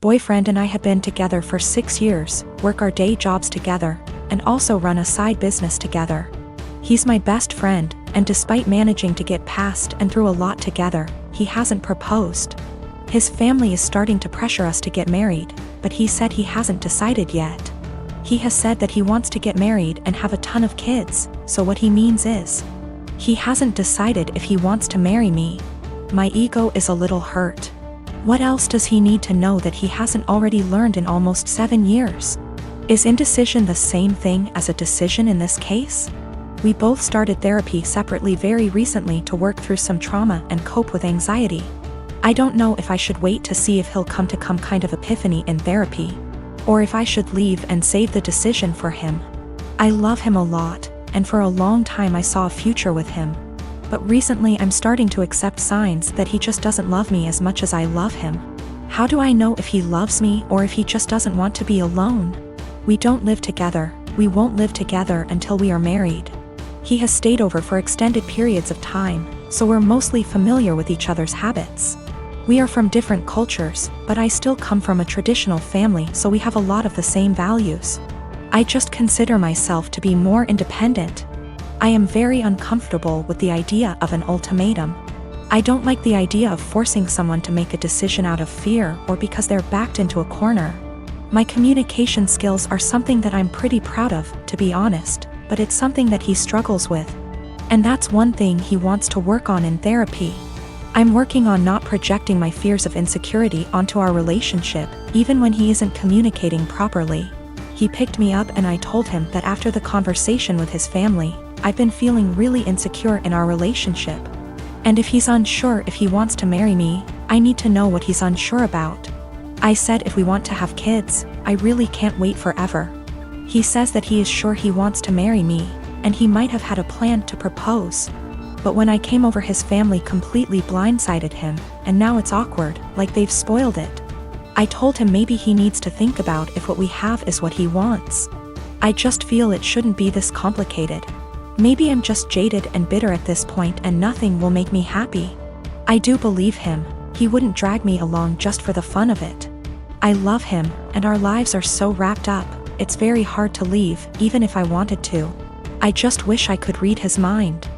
Boyfriend and I had been together for 6 years, work our day jobs together, and also run a side business together. He's my best friend, and despite managing to get past and through a lot together, he hasn't proposed. His family is starting to pressure us to get married, but he said he hasn't decided yet. He has said that he wants to get married and have a ton of kids, so what he means is, he hasn't decided if he wants to marry me. My ego is a little hurt. What else does he need to know that he hasn't already learned in almost 7 years? Is indecision the same thing as a decision in this case? We both started therapy separately very recently to work through some trauma and cope with anxiety. I don't know if I should wait to see if he'll come to kind of epiphany in therapy, or if I should leave and save the decision for him. I love him a lot, and for a long time I saw a future with him. But recently I'm starting to accept signs that he just doesn't love me as much as I love him. How do I know if he loves me or if he just doesn't want to be alone? We don't live together, we won't live together until we are married. He has stayed over for extended periods of time, so we're mostly familiar with each other's habits. We are from different cultures, but I still come from a traditional family, so we have a lot of the same values. I just consider myself to be more independent. I am very uncomfortable with the idea of an ultimatum. I don't like the idea of forcing someone to make a decision out of fear or because they're backed into a corner. My communication skills are something that I'm pretty proud of, to be honest, but it's something that he struggles with. And that's one thing he wants to work on in therapy. I'm working on not projecting my fears of insecurity onto our relationship, even when he isn't communicating properly. He picked me up and I told him that after the conversation with his family, I've been feeling really insecure in our relationship. And if he's unsure if he wants to marry me, I need to know what he's unsure about. I said if we want to have kids, I really can't wait forever. He says that he is sure he wants to marry me, and he might have had a plan to propose. But when I came over, his family completely blindsided him, and now it's awkward, like they've spoiled it. I told him maybe he needs to think about if what we have is what he wants. I just feel it shouldn't be this complicated. Maybe I'm just jaded and bitter at this point and nothing will make me happy. I do believe him, he wouldn't drag me along just for the fun of it. I love him, and our lives are so wrapped up, it's very hard to leave, even if I wanted to. I just wish I could read his mind.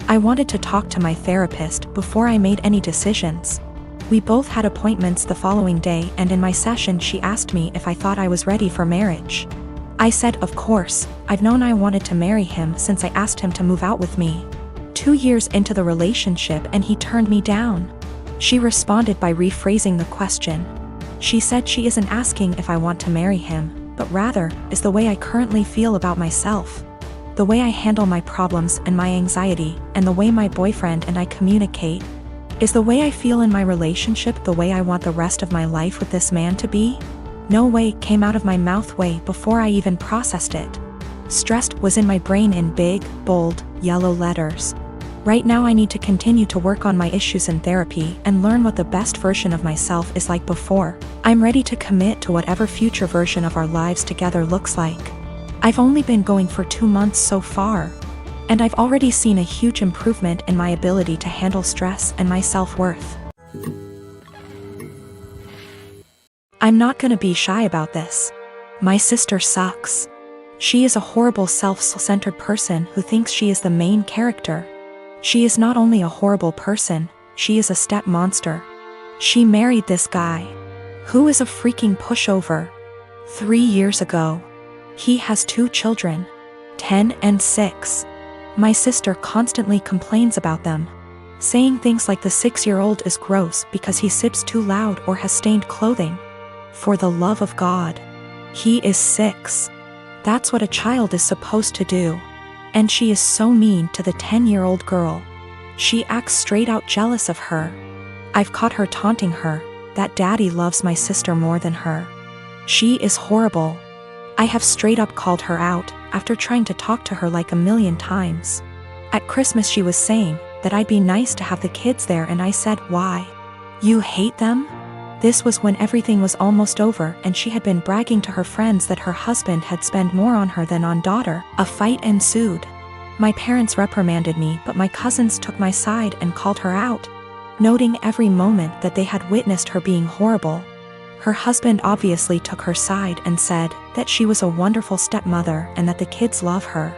I wanted to talk to my therapist before I made any decisions. We both had appointments the following day, and in my session she asked me if I thought I was ready for marriage. I said of course, I've known I wanted to marry him since I asked him to move out with me. 2 years into the relationship and he turned me down. She responded by rephrasing the question. She said she isn't asking if I want to marry him, but rather, is the way I currently feel about myself. The way I handle my problems and my anxiety, and the way my boyfriend and I communicate. Is the way I feel in my relationship the way I want the rest of my life with this man to be? No way came out of my mouth way before I even processed it. Stressed was in my brain in big, bold, yellow letters. Right now I need to continue to work on my issues in therapy and learn what the best version of myself is like before. I'm ready to commit to whatever future version of our lives together looks like. I've only been going for 2 months so far, and I've already seen a huge improvement in my ability to handle stress and my self-worth. I'm not gonna be shy about this. My sister sucks. She is a horrible self-centered person who thinks she is the main character. She is not only a horrible person, she is a step monster. She married this guy, who is a freaking pushover. 3 years ago. He has 2 children, 10 and 6. My sister constantly complains about them, saying things like the 6-year-old is gross because he sips too loud or has stained clothing. For the love of God. He is 6. That's what a child is supposed to do. And she is so mean to the 10-year-old girl. She acts straight out jealous of her. I've caught her taunting her, that daddy loves my sister more than her. She is horrible. I have straight up called her out, after trying to talk to her like a million times. At Christmas she was saying that I'd be nice to have the kids there, and I said, why? You hate them? This was when everything was almost over and she had been bragging to her friends that her husband had spent more on her than on daughter. A fight ensued. My parents reprimanded me, but my cousins took my side and called her out, noting every moment that they had witnessed her being horrible. Her husband obviously took her side and said that she was a wonderful stepmother and that the kids love her.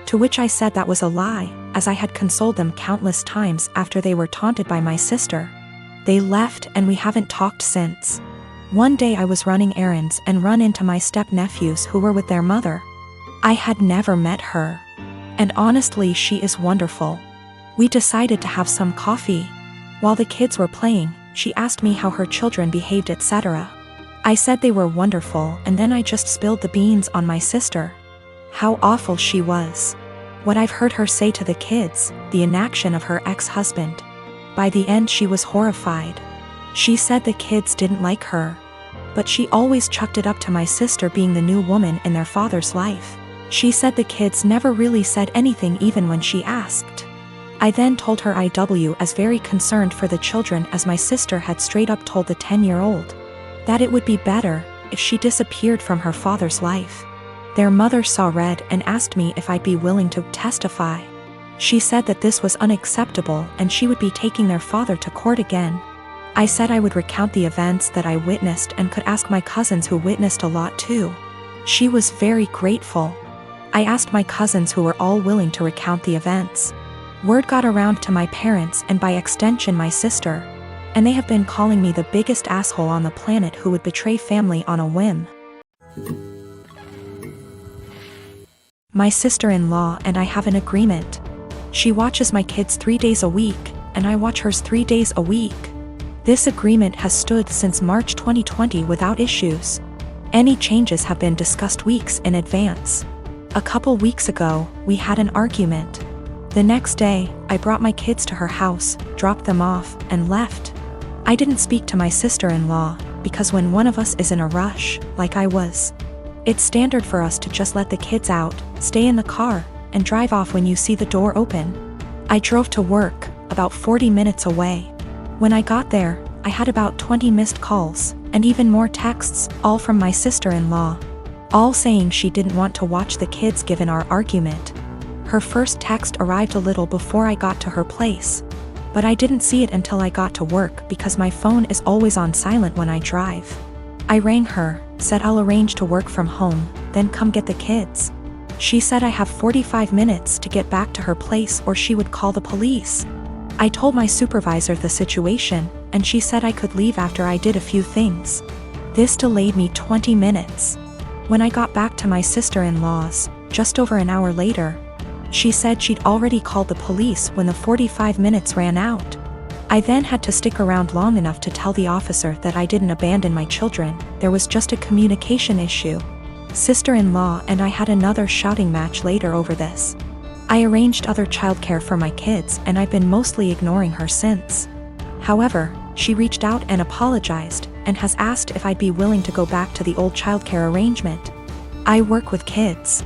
To which I said that was a lie, as I had consoled them countless times after they were taunted by my sister. They left and we haven't talked since. One day I was running errands and run into my step-nephews who were with their mother. I had never met her. And honestly, she is wonderful. We decided to have some coffee. While the kids were playing, she asked me how her children behaved, etc. I said they were wonderful, and then I just spilled the beans on my sister. How awful she was. What I've heard her say to the kids, the inaction of her ex-husband. By the end she was horrified. She said the kids didn't like her. But she always chucked it up to my sister being the new woman in their father's life. She said the kids never really said anything even when she asked. I then told her I was very concerned for the children, as my sister had straight up told the 10-year-old that it would be better if she disappeared from her father's life. Their mother saw red and asked me if I'd be willing to testify. She said that this was unacceptable and she would be taking their father to court again. I said I would recount the events that I witnessed and could ask my cousins who witnessed a lot too. She was very grateful. I asked my cousins who were all willing to recount the events. Word got around to my parents and by extension my sister, and they have been calling me the biggest asshole on the planet who would betray family on a whim. My sister-in-law and I have an agreement. She watches my kids 3 days a week, and I watch hers 3 days a week. This agreement has stood since March 2020 without issues. Any changes have been discussed weeks in advance. A couple weeks ago, we had an argument. The next day, I brought my kids to her house, dropped them off, and left. I didn't speak to my sister-in-law, because when one of us is in a rush, like I was, it's standard for us to just let the kids out, stay in the car, and drive off when you see the door open. I drove to work, about 40 minutes away. When I got there, I had about 20 missed calls, and even more texts, all from my sister-in-law, all saying she didn't want to watch the kids given our argument. Her first text arrived a little before I got to her place, but I didn't see it until I got to work because my phone is always on silent when I drive. I rang her, said I'll arrange to work from home, then come get the kids. She said I have 45 minutes to get back to her place or she would call the police. I told my supervisor the situation, and she said I could leave after I did a few things. This delayed me 20 minutes. When I got back to my sister-in-law's, just over an hour later, she said she'd already called the police when the 45 minutes ran out. I then had to stick around long enough to tell the officer that I didn't abandon my children, there was just a communication issue. Sister-in-law and I had another shouting match later over this. I arranged other childcare for my kids and I've been mostly ignoring her since. However, she reached out and apologized, and has asked if I'd be willing to go back to the old childcare arrangement. I work with kids.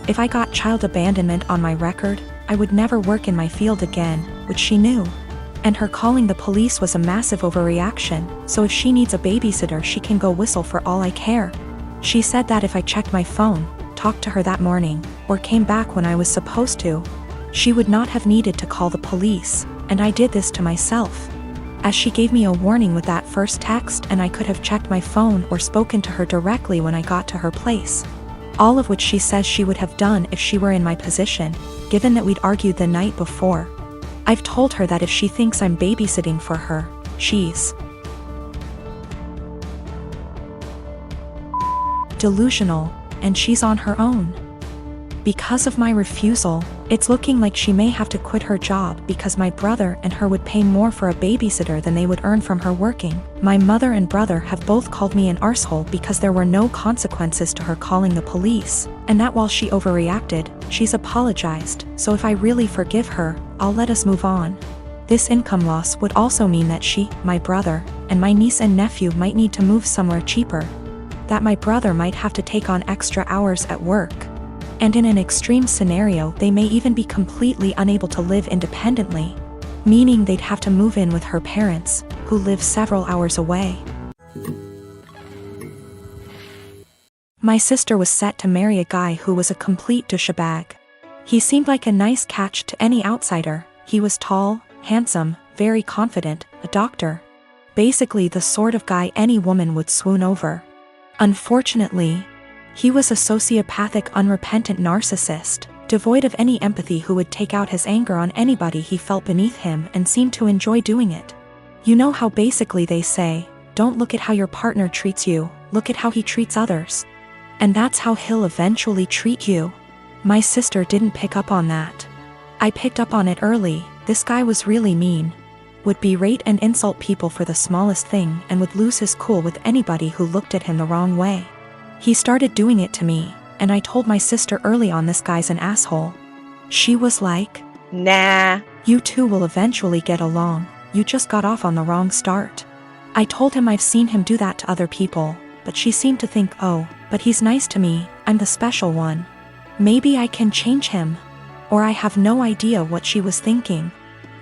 If I got child abandonment on my record, I would never work in my field again, which she knew. And her calling the police was a massive overreaction, so if she needs a babysitter she can go whistle for all I care. She said that if I checked my phone, talked to her that morning, or came back when I was supposed to, she would not have needed to call the police, and I did this to myself. As she gave me a warning with that first text, and I could have checked my phone or spoken to her directly when I got to her place. All of which she says she would have done if she were in my position, given that we'd argued the night before. I've told her that if she thinks I'm babysitting for her, she's delusional, and she's on her own. Because of my refusal, it's looking like she may have to quit her job because my brother and her would pay more for a babysitter than they would earn from her working. My mother and brother have both called me an arsehole because there were no consequences to her calling the police, and that while she overreacted, she's apologized, so if I really forgive her, I'll let us move on. This income loss would also mean that she, my brother, and my niece and nephew might need to move somewhere cheaper. That my brother might have to take on extra hours at work. And in an extreme scenario they may even be completely unable to live independently, meaning they'd have to move in with her parents, who live several hours away. My sister was set to marry a guy who was a complete douchebag. He seemed like a nice catch to any outsider. He was tall, handsome, very confident, a doctor. Basically the sort of guy any woman would swoon over. Unfortunately, he was a sociopathic, unrepentant narcissist, devoid of any empathy, who would take out his anger on anybody he felt beneath him and seemed to enjoy doing it. You know how basically they say, don't look at how your partner treats you, look at how he treats others. And that's how he'll eventually treat you. My sister didn't pick up on that. I picked up on it early. This guy was really mean. Would berate and insult people for the smallest thing and would lose his cool with anybody who looked at him the wrong way. He started doing it to me, and I told my sister early on, this guy's an asshole. She was like, nah, you two will eventually get along, you just got off on the wrong start. I told him I've seen him do that to other people, but she seemed to think, oh, but he's nice to me, I'm the special one. Maybe I can change him. Or I have no idea what she was thinking.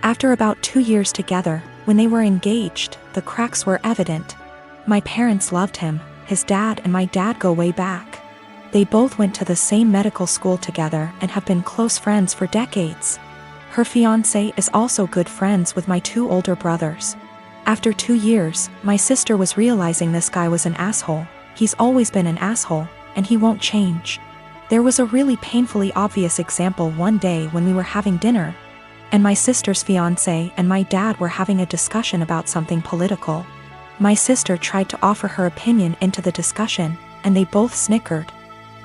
After about 2 years together, when they were engaged, the cracks were evident. My parents loved him. His dad and my dad go way back. They both went to the same medical school together and have been close friends for decades. Her fiancé is also good friends with my 2 older brothers. After 2 years, my sister was realizing this guy was an asshole. He's always been an asshole, and he won't change. There was a really painfully obvious example one day when we were having dinner, and my sister's fiancé and my dad were having a discussion about something political. My sister tried to offer her opinion into the discussion, and they both snickered.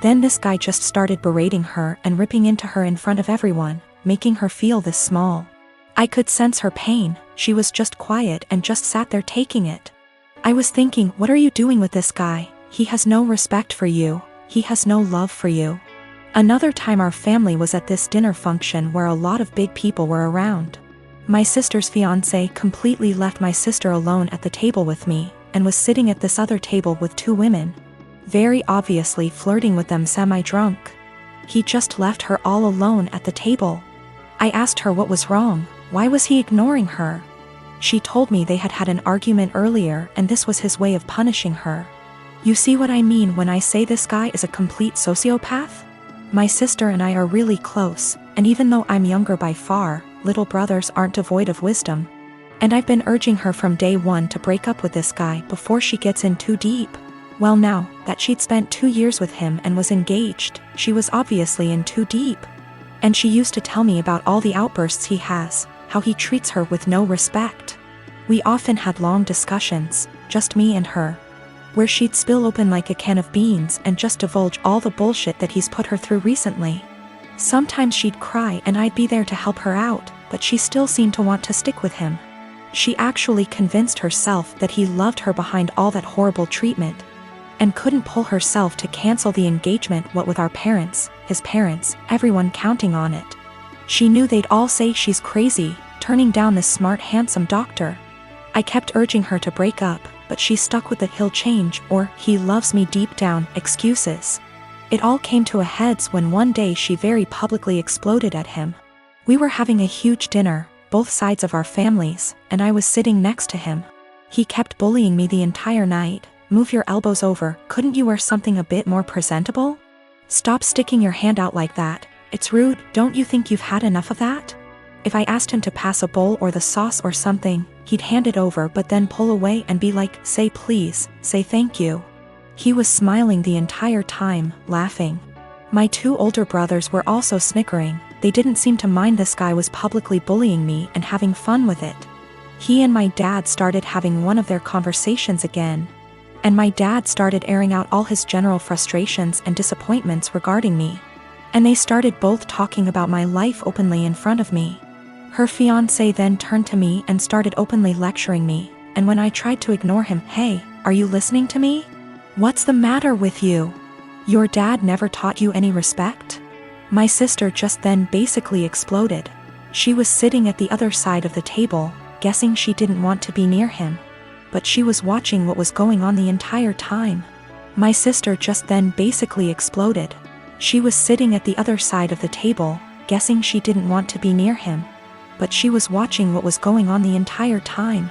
Then this guy just started berating her and ripping into her in front of everyone, making her feel this small. I could sense her pain. She was just quiet and just sat there taking it. I was thinking, what are you doing with this guy? He has no respect for you. He has no love for you. Another time our family was at this dinner function where a lot of big people were around. My sister's fiancé completely left my sister alone at the table with me, and was sitting at this other table with 2 women, very obviously flirting with them semi-drunk. He just left her all alone at the table. I asked her what was wrong, why was he ignoring her? She told me they had had an argument earlier and this was his way of punishing her. You see what I mean when I say this guy is a complete sociopath? My sister and I are really close, and even though I'm younger by far, little brothers aren't devoid of wisdom. And I've been urging her from day one to break up with this guy before she gets in too deep. Well, now that she'd spent 2 years with him and was engaged, she was obviously in too deep. And she used to tell me about all the outbursts he has, how he treats her with no respect. We often had long discussions, just me and her, where she'd spill open like a can of beans and just divulge all the bullshit that he's put her through recently. Sometimes she'd cry and I'd be there to help her out, but she still seemed to want to stick with him. She actually convinced herself that he loved her behind all that horrible treatment, and couldn't pull herself to cancel the engagement, what with our parents, his parents, everyone counting on it. She knew they'd all say she's crazy, turning down this smart, handsome doctor. I kept urging her to break up, but she stuck with the he'll change or he loves me deep down excuses. It all came to a heads when one day she very publicly exploded at him. We were having a huge dinner, both sides of our families, and I was sitting next to him. He kept bullying me the entire night. Move your elbows over, couldn't you wear something a bit more presentable? Stop sticking your hand out like that, it's rude, don't you think you've had enough of that? If I asked him to pass a bowl or the sauce or something, he'd hand it over but then pull away and be like, say please, say thank you. He was smiling the entire time, laughing. My 2 older brothers were also snickering. They didn't seem to mind this guy was publicly bullying me and having fun with it. He and my dad started having one of their conversations again, and my dad started airing out all his general frustrations and disappointments regarding me. And they started both talking about my life openly in front of me. Her fiancé then turned to me and started openly lecturing me, and when I tried to ignore him, hey, are you listening to me? What's the matter with you? Your dad never taught you any respect? My sister just then basically exploded. She was sitting at the other side of the table, guessing she didn't want to be near him, but she was watching what was going on the entire time. My sister just then basically exploded. She was sitting at the other side of the table, guessing she didn't want to be near him, but she was watching what was going on the entire time.